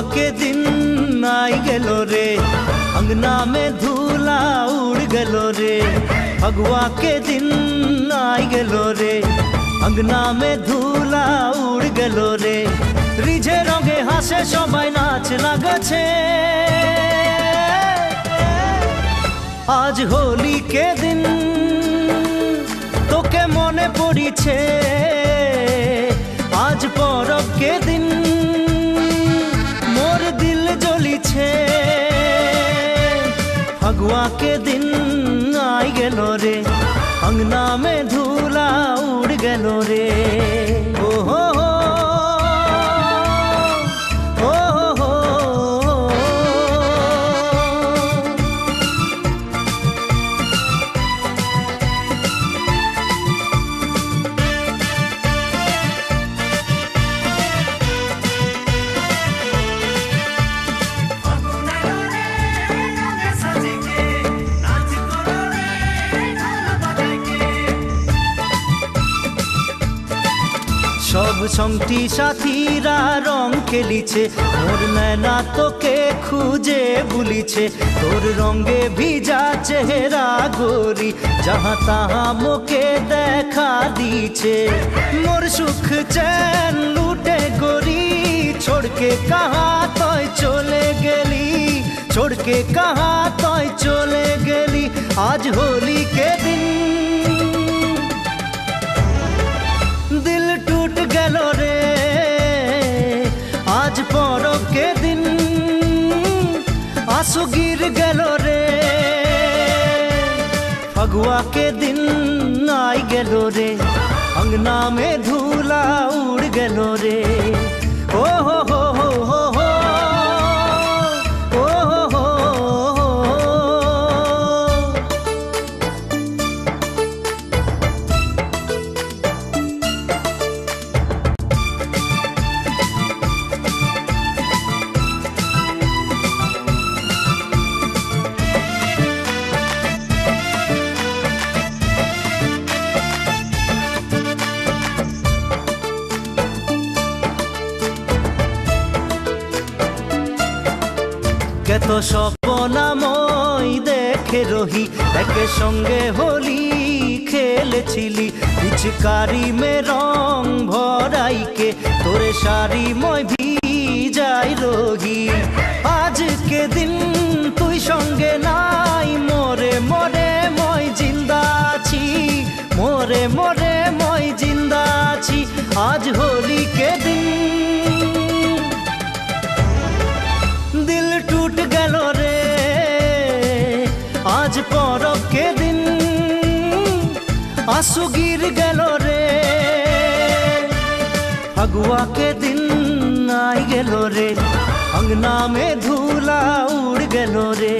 के दिन आई गेलो रे, अंगना में धूला उड़ गेलो रे। फगुआ के दिन आई गेलो रे, अंगना में धूला उड़ गेलो रे। रिझे रंगे हासे सबाई नाच लागछे। आज होली के दिन तोके मने पड़िछे। आज परब के दिन मोर दिल जलिछे। फगुआ के दिन आई गेलो रे, अंगना में धूला उड़ गेलो रे। ओ हो हो, ओ हो हो। सब संगती साथीरा रंग खेलिछे, मोर नैना तोके खुजे बुलिछे। तोर रंगे भिजा चेहरा गोरी, जहाँ तहाँ मोके देखा दीछे। मोर सुख चैन लूटे गोरी, छोड़ के कहाँ तोय चले गेली, छोड़ के कहाँ तोय चले गेली। आज होली के दिन दिल टूट गेलो रे। आज परब के दिन आंसू गिर गेलो रे। फगुआ के दिन आई गेलो रे, अंगना में धूला उड़ गेलो रे। ओ हो हो हो हो हो, ओ हो हो हो। কত স্বপ্নাময় দেখে রহি, একে সঙ্গে হোলি খেলেছিলি। পিচকারি মে রং ভরাইকে তোরে শাড়ি মই ভিজাই রহি। আজকে দিন তুই সঙ্গে নাই, মোরে মোরে মই জিন্দা আছি, মোরে মোরে মই জিন্দা আছি। আজ হোলি के दिन दिल टूट गेलो रे। आज परब के दिन आंसू गिर गेलो रे। फगुआ के दिन आई गेलो रे, अंगना में धूला उड़ गेलो रे।